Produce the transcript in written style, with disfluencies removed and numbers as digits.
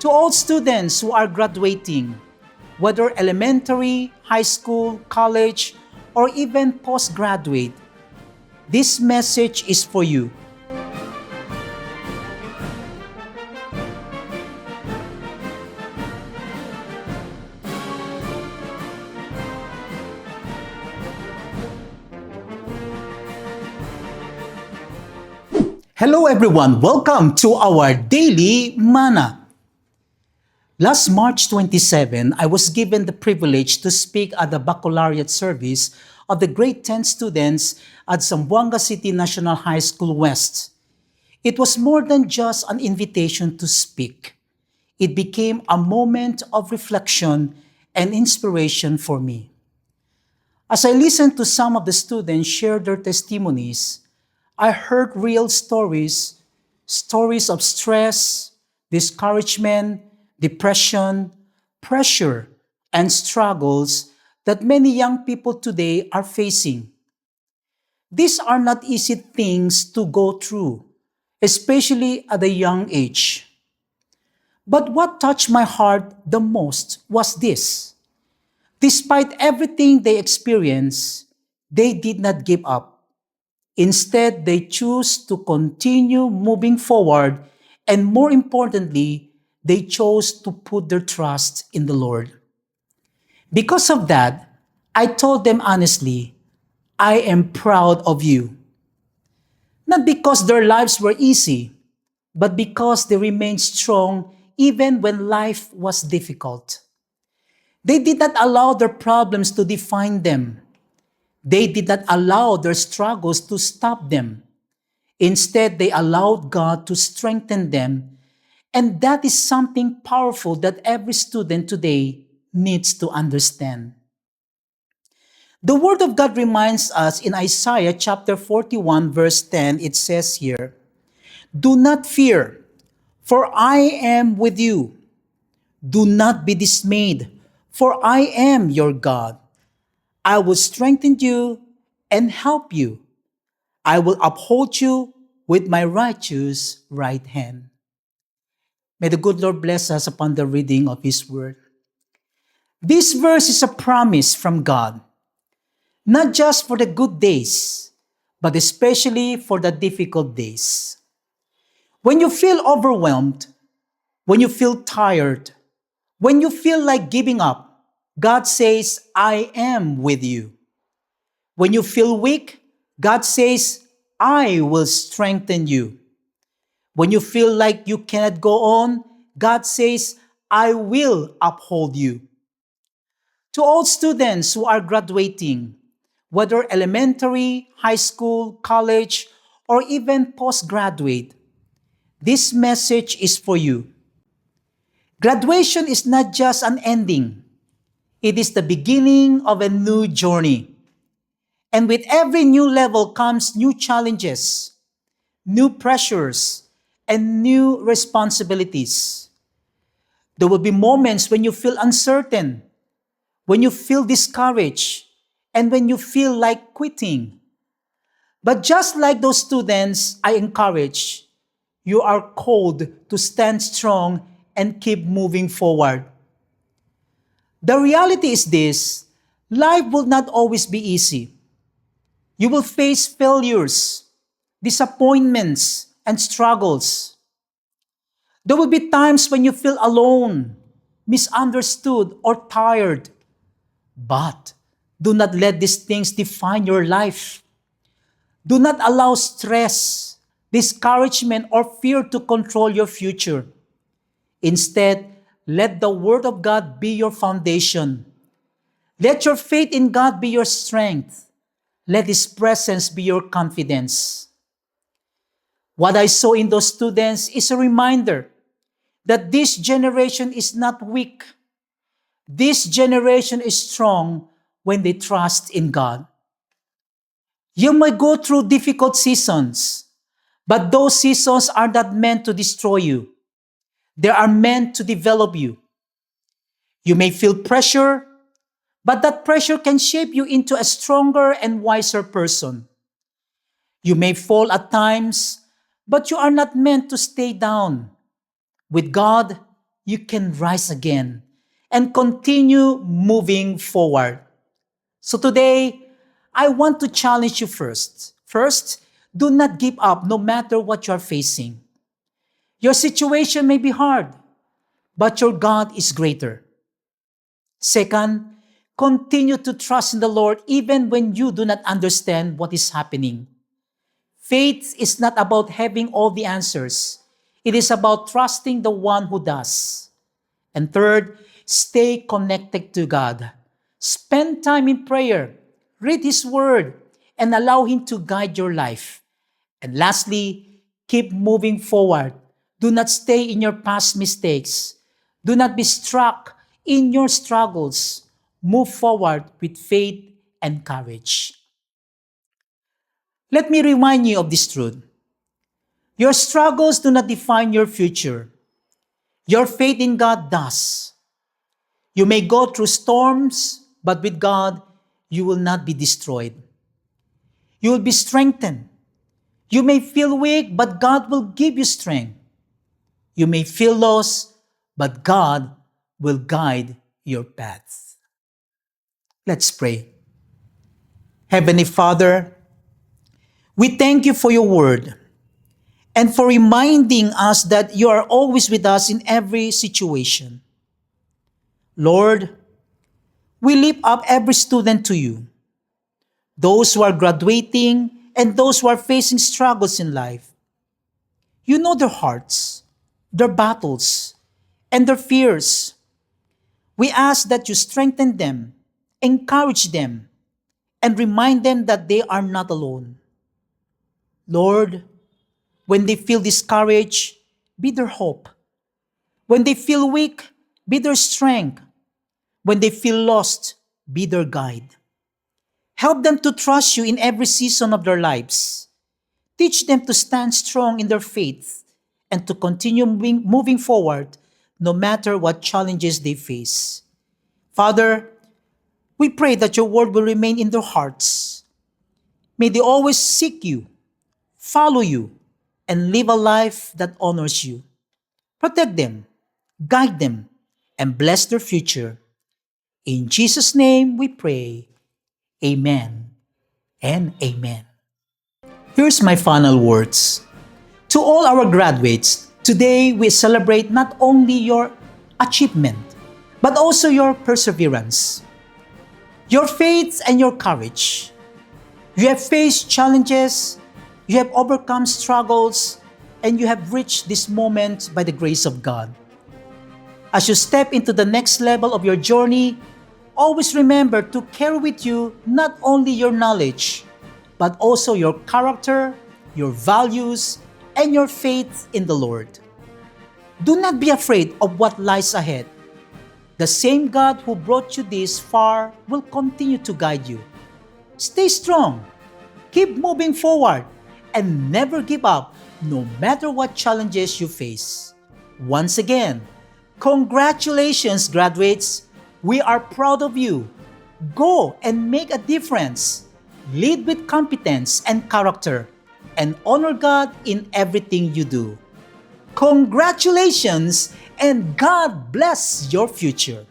To all students who are graduating, whether elementary, high school, college, or even postgraduate, this message is for you. Hello everyone, welcome to our Daily Manna. Last March 27, I was given the privilege to speak at the baccalaureate service of the grade 10 students at Zamboanga City National High School West. It was more than just an invitation to speak. It became a moment of reflection and inspiration for me. As I listened to some of the students share their testimonies, I heard real stories of stress, discouragement, depression, pressure, and struggles that many young people today are facing. These are not easy things to go through, especially at a young age. But what touched my heart the most was this. Despite everything they experienced, they did not give up. Instead, they chose to continue moving forward, and more importantly, they chose to put their trust in the Lord. Because of that, I told them honestly, I am proud of you. Not because their lives were easy, but because they remained strong even when life was difficult. They did not allow their problems to define them. They did not allow their struggles to stop them. Instead, they allowed God to strengthen them. And that is something powerful that every student today needs to understand. The Word of God reminds us in Isaiah chapter 41 verse 10, it says here, "Do not fear, for I am with you. Do not be dismayed, for I am your God. I will strengthen you and help you. I will uphold you with my righteous right hand." May the good Lord bless us upon the reading of His Word. This verse is a promise from God, not just for the good days, but especially for the difficult days. When you feel overwhelmed, when you feel tired, when you feel like giving up, God says, "I am with you." When you feel weak, God says, "I will strengthen you." When you feel like you cannot go on, God says, "I will uphold you." To all students who are graduating, whether elementary, high school, college, or even postgraduate, this message is for you. Graduation is not just an ending. It is the beginning of a new journey. And with every new level comes new challenges, new pressures, and new responsibilities. There will be moments when you feel uncertain, when you feel discouraged, and when you feel like quitting. But just like those students I encourage, you are called to stand strong and keep moving forward. The reality is this: life will not always be easy. You will face failures, disappointments, and struggles. There will be times when you feel alone, misunderstood, or tired. But do not let these things define your life. Do not allow stress, discouragement, or fear to control your future. Instead, let the Word of God be your foundation. Let your faith in God be your strength. Let His presence be your confidence. What I saw in those students is a reminder that this generation is not weak. This generation is strong when they trust in God. You might go through difficult seasons, but those seasons are not meant to destroy you. They are meant to develop you. You may feel pressure, but that pressure can shape you into a stronger and wiser person. You may fall at times, but you are not meant to stay down. With God, you can rise again and continue moving forward. So today, I want to challenge you first. First, do not give up no matter what you are facing. Your situation may be hard, but your God is greater. Second, continue to trust in the Lord even when you do not understand what is happening. Faith is not about having all the answers. It is about trusting the one who does. And third, stay connected to God. Spend time in prayer, read His Word, and allow Him to guide your life. And lastly, keep moving forward. Do not stay in your past mistakes. Do not be stuck in your struggles. Move forward with faith and courage. Let me remind you of this truth. Your struggles do not define your future. Your faith in God does. You may go through storms, but with God, you will not be destroyed. You will be strengthened. You may feel weak, but God will give you strength. You may feel lost, but God will guide your path. Let's pray. Heavenly Father, we thank you for your word and for reminding us that you are always with us in every situation. Lord, we lift up every student to you, those who are graduating and those who are facing struggles in life. You know their hearts, their battles, and their fears. We ask that you strengthen them, encourage them, and remind them that they are not alone. Lord, when they feel discouraged, be their hope. When they feel weak, be their strength. When they feel lost, be their guide. Help them to trust you in every season of their lives. Teach them to stand strong in their faith and to continue moving forward no matter what challenges they face. Father, we pray that your word will remain in their hearts. May they always seek you, follow you, and live a life that honors you. Protect them, guide them, and bless their future. In Jesus' name we pray. Amen and amen. Here's my final words. To all our graduates, today we celebrate not only your achievement, but also your perseverance, your faith and your courage. You have faced challenges, you have overcome struggles, and you have reached this moment by the grace of God. As you step into the next level of your journey, always remember to carry with you not only your knowledge, but also your character, your values, and your faith in the Lord. Do not be afraid of what lies ahead. The same God who brought you this far will continue to guide you. Stay strong, keep moving forward, and never give up no matter what challenges you face. Once again, congratulations, graduates! We are proud of you. Go and make a difference. Lead with competence and character, and honor God in everything you do. Congratulations, and God bless your future.